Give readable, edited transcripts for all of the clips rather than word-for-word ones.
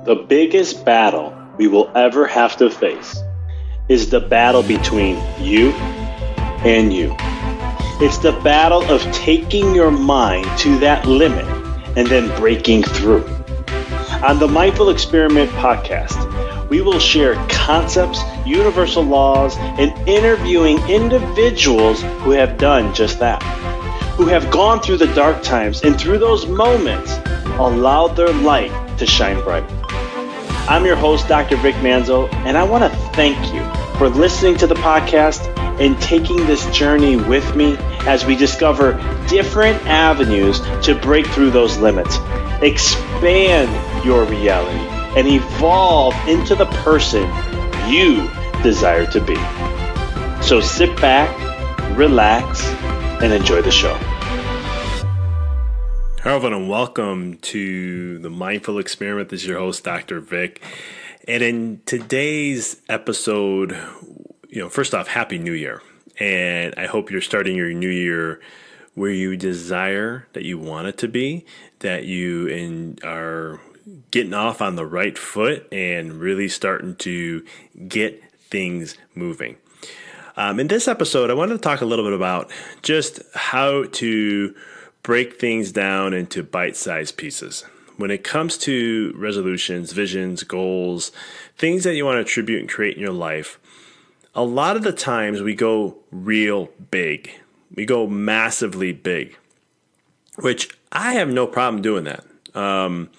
The biggest battle we will ever have to face is the battle between you and you. It's the battle of taking your mind to that limit and then breaking through. On the Mindful Experiment podcast, we will share concepts, universal laws, and interviewing individuals who have done just that, who have gone through the dark times and through those moments allowed their light to shine bright. I'm your host, Dr. Vic Manzo, and I want to thank you for listening to the podcast and taking this journey with me as we discover different avenues to break through those limits, expand your reality, and evolve into the person you desire to be. So sit back, relax, and enjoy the show. Hello, everyone, and welcome to the Mindful Experiment. This is your host, Dr. Vic. And in today's episode, first off, Happy New Year. And I hope you're starting your new year where you desire that you want it to be, that you are getting off on the right foot and really starting to get things moving. In this episode, I wanted to talk a little bit about just how to break things down into bite-sized pieces. When it comes to resolutions, visions, goals, things that you want to attribute and create in your life, a lot of the times we go real big. We go massively big, which I have no problem doing that. I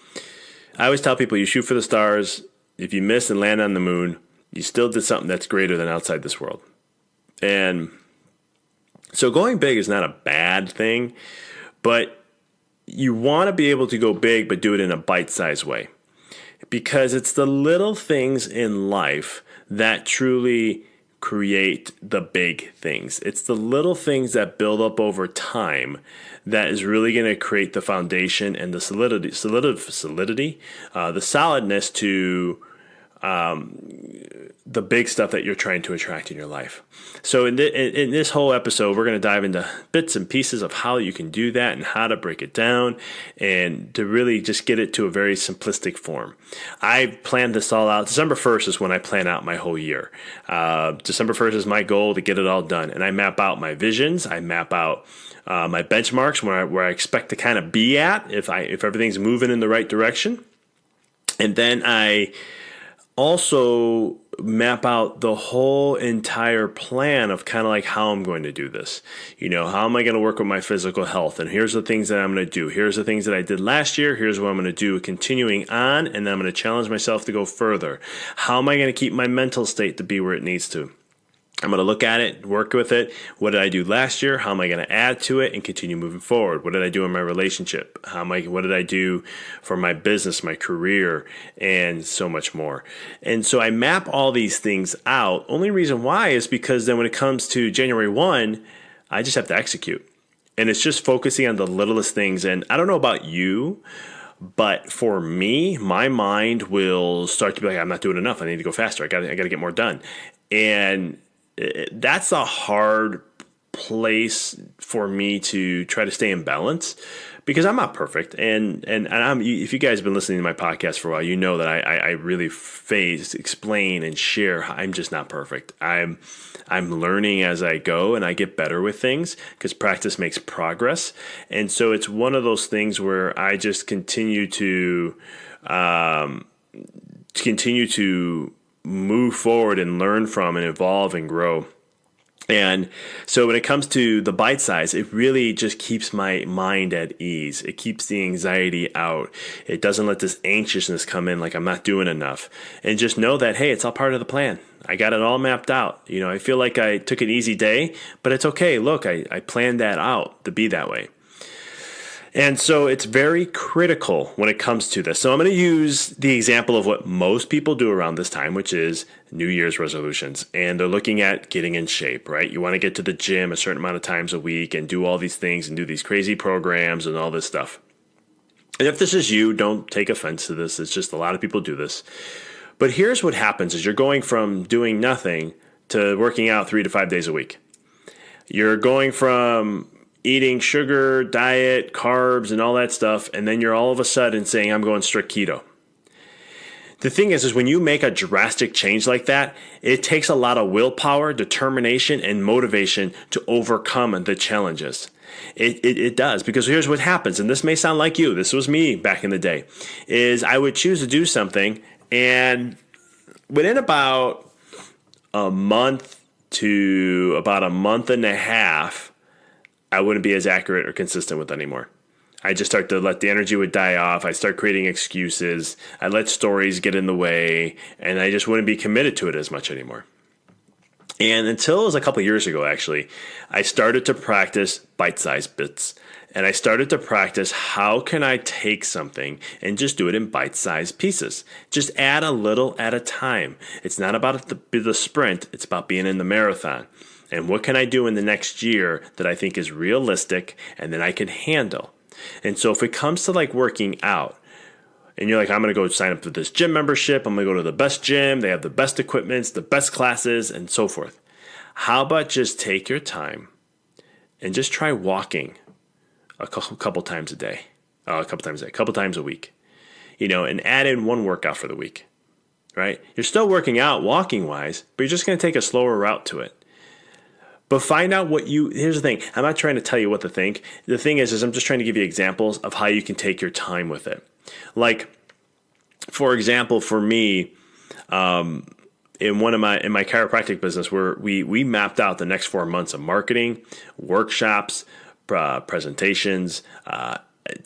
always tell people you shoot for the stars. If you miss and land on the moon, you still did something that's greater than outside this world. And so going big is not a bad thing, but you want to be able to go big, but do it in a bite-sized way. Because it's the little things in life that truly create the big things. It's the little things that build up over time that is really going to create the foundation and the the solidness to the big stuff that you're trying to attract in your life. So in this whole episode, we're going to dive into bits and pieces of how you can do that and how to break it down and to really just get it to a very simplistic form. I planned this all out. December 1st is when I plan out my whole year. December 1st is my goal to get it all done. And I map out my visions. I map out my benchmarks where I expect to kind of be at if everything's moving in the right direction. And then I also map out the whole entire plan of kind of like how I'm going to do this. How am I going to work with my physical health? And here's the things that I'm going to do. Here's the things that I did last year. Here's what I'm going to do continuing on. And then I'm going to challenge myself to go further. How am I going to keep my mental state to be where it needs to? I'm going to look at it, work with it. What did I do last year? How am I going to add to it and continue moving forward? What did I do in my relationship? What did I do for my business, my career, and so much more? And so I map all these things out. Only reason why is because then when it comes to January 1, I just have to execute. And it's just focusing on the littlest things. And I don't know about you, but for me, my mind will start to be like, I'm not doing enough. I need to go faster. I got to get more done. And that's a hard place for me to try to stay in balance because I'm not perfect. And if you guys have been listening to my podcast for a while, you know that I really explain and share. I'm just not perfect. I'm learning as I go and I get better with things because practice makes progress. And so it's one of those things where I just continue to move forward and learn from and evolve and grow. And so when it comes to the bite size, it really just keeps my mind at ease. It keeps the anxiety out. It doesn't let this anxiousness come in like I'm not doing enough. And just know that, hey, it's all part of the plan. I got it all mapped out. I feel like I took an easy day, but it's okay. Look, I planned that out to be that way. And so it's very critical when it comes to this. So I'm going to use the example of what most people do around this time, which is New Year's resolutions. And they're looking at getting in shape, right? You want to get to the gym a certain amount of times a week and do all these things and do these crazy programs and all this stuff. And if this is you, don't take offense to this. It's just a lot of people do this. But here's what happens is you're going from doing nothing to working out 3 to 5 days a week. You're going from eating sugar, diet, carbs, and all that stuff, and then you're all of a sudden saying, I'm going strict keto. The thing is when you make a drastic change like that, it takes a lot of willpower, determination, and motivation to overcome the challenges. It does, because here's what happens, and this may sound like you. This was me back in the day, is I would choose to do something, and within about a month to about a month and a half, I wouldn't be as accurate or consistent with anymore. I just start to let the energy would die off. I start creating excuses. I let stories get in the way, and I just wouldn't be committed to it as much anymore. And until it was a couple of years ago, actually, I started to practice bite-sized bits. And I started to practice how can I take something and just do it in bite-sized pieces. Just add a little at a time. It's not about the sprint. It's about being in the marathon. And what can I do in the next year that I think is realistic and that I can handle? And so if it comes to like working out, and you're like, I'm going to go sign up for this gym membership, I'm going to go to the best gym, they have the best equipments, the best classes, and so forth. How about just take your time and just try walking a couple times a day, a couple times a week, and add in one workout for the week, right? You're still working out walking wise, but you're just going to take a slower route to it. But find out here's the thing. I'm not trying to tell you what to think. The thing is I'm just trying to give you examples of how you can take your time with it. Like, for example, for me, in my chiropractic business, where we mapped out the next 4 months of marketing, workshops, presentations,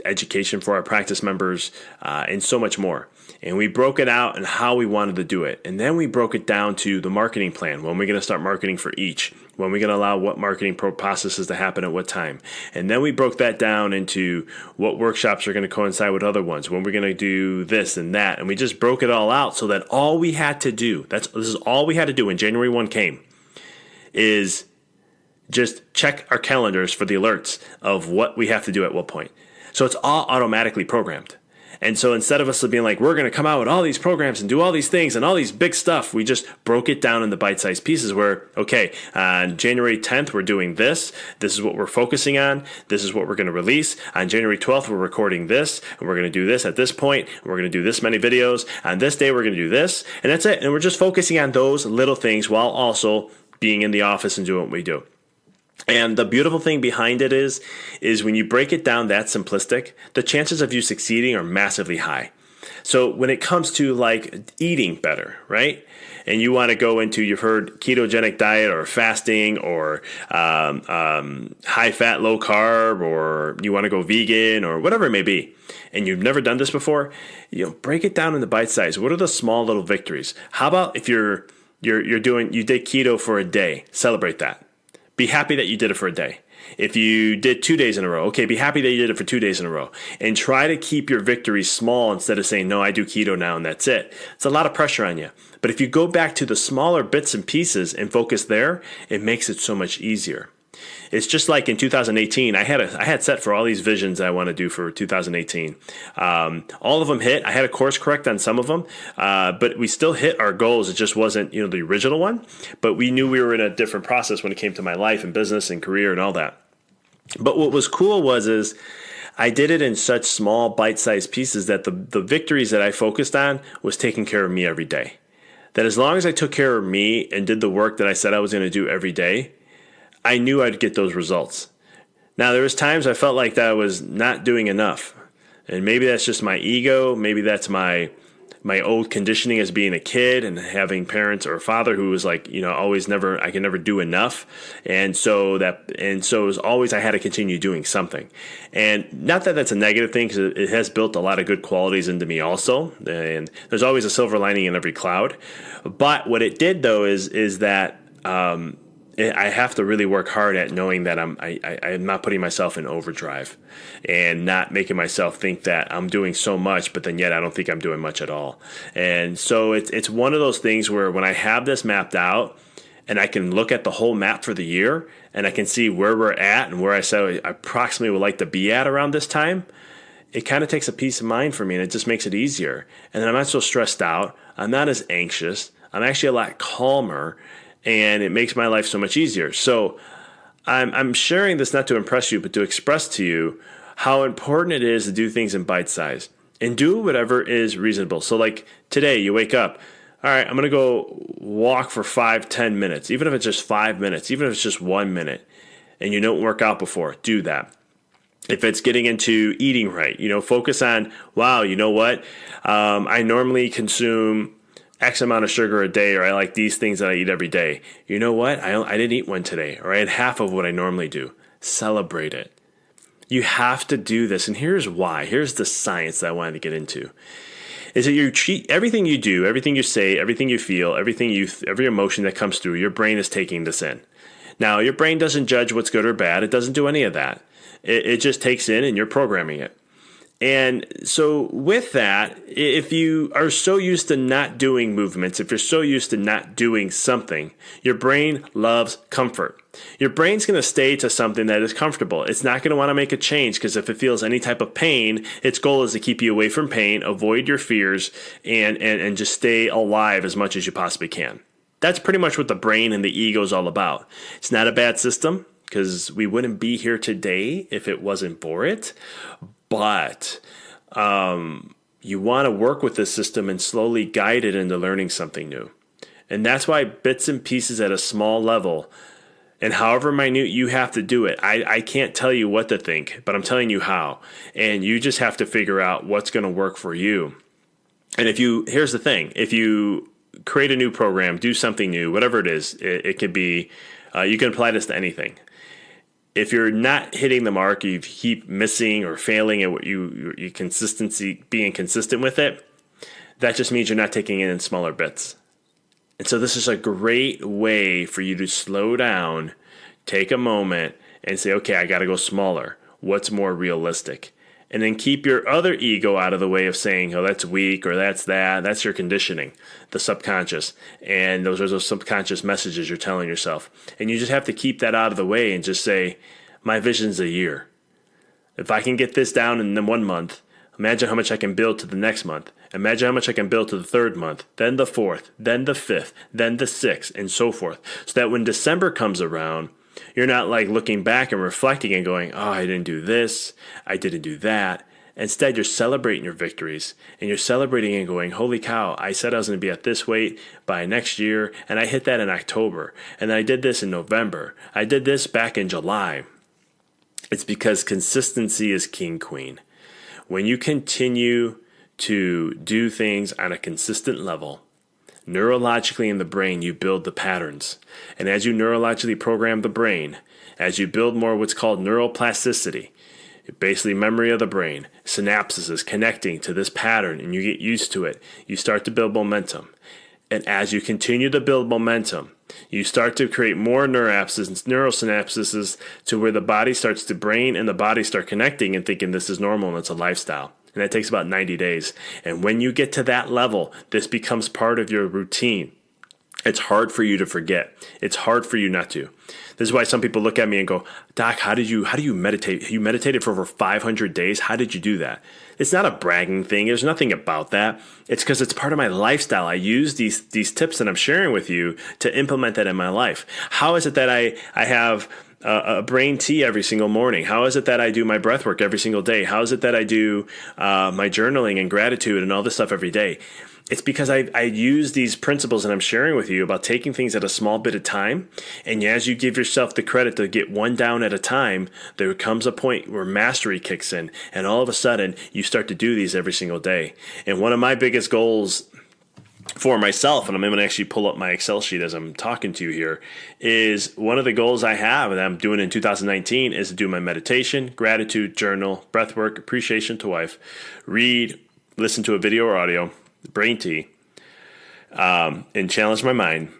education for our practice members, and so much more. And we broke it out and how we wanted to do it. And then we broke it down to the marketing plan. When we're going to start marketing for each. When we're going to allow what marketing processes to happen at what time. And then we broke that down into what workshops are going to coincide with other ones. When we're going to do this and that. And we just broke it all out so that all we had to do, this is all we had to do when January 1 came, is just check our calendars for the alerts of what we have to do at what point. So it's all automatically programmed. And so instead of us being like, we're going to come out with all these programs and do all these things and all these big stuff, we just broke it down into bite-sized pieces where, okay, on January 10th, we're doing this. This is what we're focusing on. This is what we're going to release. On January 12th, we're recording this, and we're going to do this at this point. And we're going to do this many videos. On this day, we're going to do this. And that's it. And we're just focusing on those little things while also being in the office and doing what we do. And the beautiful thing behind it is when you break it down that simplistic, the chances of you succeeding are massively high. So when it comes to like eating better, right? And you want to go into, you've heard ketogenic diet or fasting or high fat, low carb, or you want to go vegan or whatever it may be, and you've never done this before, break it down into bite size. What are the small little victories? How about if you did keto for a day, celebrate that. Be happy that you did it for a day. If you did 2 days in a row, okay, be happy that you did it for 2 days in a row. And try to keep your victories small instead of saying, no, I do keto now and that's it. It's a lot of pressure on you. But if you go back to the smaller bits and pieces and focus there, it makes it so much easier. It's just like in 2018, I had set for all these visions I want to do for 2018. All of them hit. I had a course correct on some of them, but we still hit our goals. It just wasn't, the original one. But we knew we were in a different process when it came to my life and business and career and all that. But what was cool is I did it in such small bite-sized pieces that the victories that I focused on was taking care of me every day. That as long as I took care of me and did the work that I said I was going to do every day, I knew I'd get those results. Now, there was times I felt like that I was not doing enough. And maybe that's just my ego. Maybe that's my old conditioning as being a kid and having parents or a father who was like, I can never do enough. And so it was always, I had to continue doing something. And not that that's a negative thing, because it has built a lot of good qualities into me also. And there's always a silver lining in every cloud. But what it did though is that, I have to really work hard at knowing that I'm not putting myself in overdrive and not making myself think that I'm doing so much, but then yet I don't think I'm doing much at all. And so it's one of those things where when I have this mapped out and I can look at the whole map for the year and I can see where we're at and where I said I approximately would like to be at around this time, it kind of takes a peace of mind for me and it just makes it easier. And then I'm not so stressed out. I'm not as anxious. I'm actually a lot calmer. And it makes my life so much easier. So I'm sharing this not to impress you, but to express to you how important it is to do things in bite size. and do whatever is reasonable. So like today, you wake up, all right, I'm going to go walk for 5-10 minutes, even if it's just 5 minutes, even if it's just 1 minute, and you don't work out before, do that. If it's getting into eating right, focus on, wow, you know what? I normally consume X amount of sugar a day, or I like these things that I eat every day. You know what? I didn't eat one today, or I had half of what I normally do. Celebrate it. You have to do this. And here's why. Here's the science that I wanted to get into. Is that you treat everything you do, everything you say, everything you feel, every emotion that comes through, your brain is taking this in. Now, your brain doesn't judge what's good or bad. It doesn't do any of that. It just takes in and you're programming it. And so with that, if you are so used to not doing movements, if you're so used to not doing something, your brain loves comfort. Your brain's going to stay to something that is comfortable. It's not going to want to make a change because if it feels any type of pain, its goal is to keep you away from pain, avoid your fears, and just stay alive as much as you possibly can. That's pretty much what the brain and the ego is all about. It's not a bad system because we wouldn't be here today if it wasn't for it. But you want to work with this system and slowly guide it into learning something new. And that's why bits and pieces at a small level, and however minute you have to do it, I can't tell you what to think, but I'm telling you how. And you just have to figure out what's going to work for you. And here's the thing, if you create a new program, do something new, whatever it is, it could be, you can apply this to anything. If you're not hitting the mark, you keep missing or failing at what you consistency, being consistent with it, that just means you're not taking it in smaller bits. And so this is a great way for you to slow down, take a moment, and say, okay, I got to go smaller. What's more realistic? And then keep your other ego out of the way of saying, oh, that's weak or that's that. That's your conditioning, the subconscious. And those are those subconscious messages you're telling yourself. And you just have to keep that out of the way and just say, my vision's a year. If I can get this down in 1 month, imagine how much I can build to the next month. Imagine how much I can build to the third month, then the fourth, then the fifth, then the sixth, and so forth. So that when December comes around, you're not like looking back and reflecting and going, oh, I didn't do this, I didn't do that. Instead, you're celebrating your victories and you're celebrating and going, holy cow, I said I was going to be at this weight by next year, and I hit that in October, and I did this in November. I did this back in July. It's because consistency is king, queen. When you continue to do things on a consistent level, neurologically in the brain, you build the patterns. And as you neurologically program the brain, as you build more what's called neuroplasticity, basically memory of the brain, synapses is connecting to this pattern, and you get used to it, you start to build momentum. And as you continue to build momentum, you start to create more neurosynapses to where the brain and the body start connecting and thinking this is normal and it's a lifestyle. And that takes about 90 days. And when you get to that level, this becomes part of your routine. It's hard for you to forget. It's hard for you not to. This is why some people look at me and go, Doc, how do you meditate? You meditated for over 500 days. How did you do that? It's not a bragging thing. There's nothing about that. It's because it's part of my lifestyle. I use these tips that I'm sharing with you to implement that in my life. How is it that I have a brain tea every single morning? How is it that I do my breath work every single day? How is it that I do my journaling and gratitude and all this stuff every day? It's because I use these principles that I'm sharing with you about taking things at a small bit of time. And as you give yourself the credit to get one down at a time, there comes a point where mastery kicks in. And all of a sudden, you start to do these every single day. And one of my biggest goals for myself, and I'm going to actually pull up my Excel sheet as I'm talking to you here, is one of the goals I have that I'm doing in 2019 is to do my meditation, gratitude, journal, breath work, appreciation to wife, read, listen to a video or audio, brain tea, and challenge my mind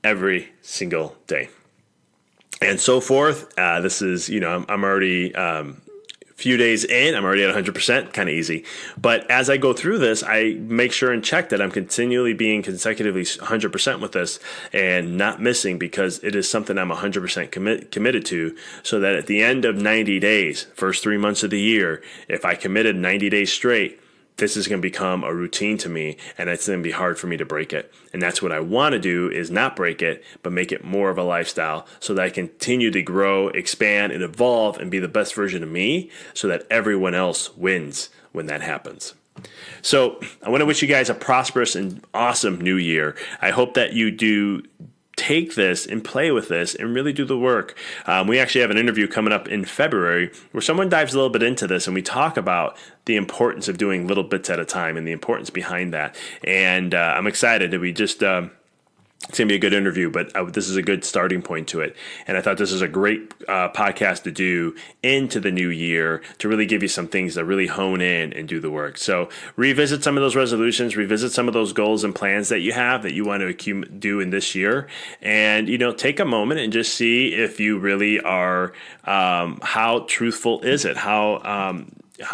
every single day, and so forth. This is, I'm already few days in, I'm already at 100%, kind of easy. But as I go through this, I make sure and check that I'm continually being consecutively 100% with this and not missing, because it is something I'm 100% committed to, so that at the end of 90 days, first 3 months of the year, if I committed 90 days straight, this is going to become a routine to me, and it's going to be hard for me to break it. And that's what I want to do, is not break it, but make it more of a lifestyle so that I continue to grow, expand, and evolve and be the best version of me, so that everyone else wins when that happens. So I want to wish you guys a prosperous and awesome new year. I hope that you do take this and play with this and really do the work. We actually have an interview coming up in February where someone dives a little bit into this, and we talk about the importance of doing little bits at a time and the importance behind that. And I'm excited that we just it's going to be a good interview, but this is a good starting point to it. And I thought this is a great podcast to do into the new year to really give you some things that really hone in and do the work. So revisit some of those resolutions, revisit some of those goals and plans that you have that you want to do in this year. And, take a moment and just see if you really are, how truthful is it? How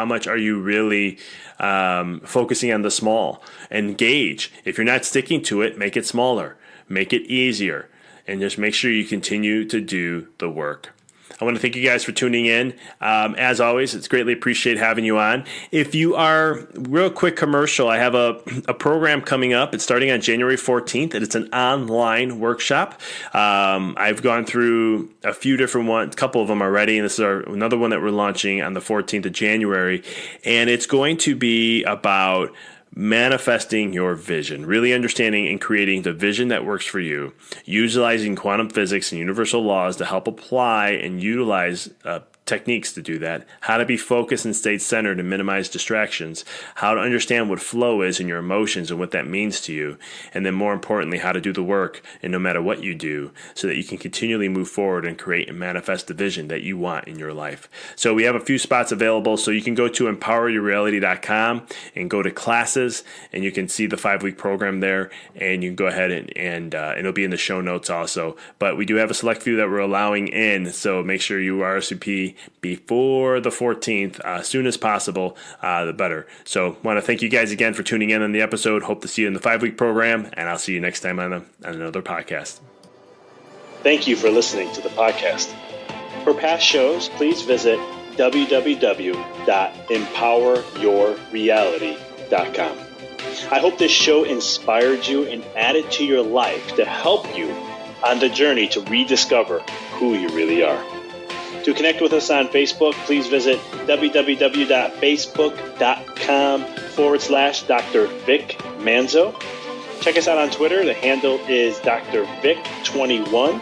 much are you really focusing on the small? Engage. If you're not sticking to it, make it smaller. Make it easier, and just make sure you continue to do the work. I want to thank you guys for tuning in. As always, it's greatly appreciate having you on. If you are, real quick commercial, I have a program coming up. It's starting on January 14th, and it's an online workshop. I've gone through a few different ones, a couple of them already, and this is another one that we're launching on the 14th of January, and it's going to be about manifesting your vision, really understanding and creating the vision that works for you, utilizing quantum physics and universal laws to help apply and utilize techniques to do that, how to be focused and stay centered and minimize distractions, how to understand what flow is in your emotions and what that means to you, and then more importantly, how to do the work and no matter what you do so that you can continually move forward and create and manifest the vision that you want in your life. So we have a few spots available, so you can go to empoweryourreality.com and go to classes, and you can see the 5-week program there, and you can go ahead and it'll be in the show notes also. But we do have a select few that we're allowing in, so make sure you RSVP before the 14th, as soon as possible, the better. So want to thank you guys again for tuning in on the episode. Hope to see you in the 5-week program, and I'll see you next time on another podcast. Thank you for listening to the podcast. For past shows, please visit www.empoweryourreality.com. I hope this show inspired you and added to your life to help you on the journey to rediscover who you really are. To connect with us on Facebook, please visit www.facebook.com/Dr. Vic Manzo. Check us out on Twitter. The handle is Dr. Vic21.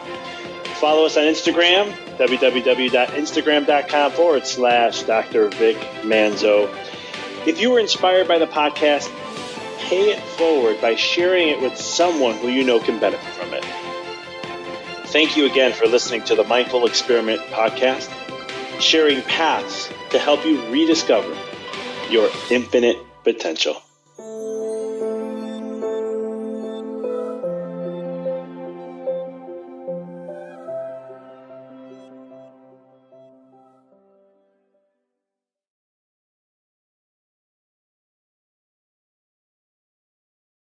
Follow us on Instagram, www.instagram.com/Dr. Vic Manzo. If you were inspired by the podcast, pay it forward by sharing it with someone who you know can benefit from it. Thank you again for listening to the Mindful Experiment podcast, sharing paths to help you rediscover your infinite potential.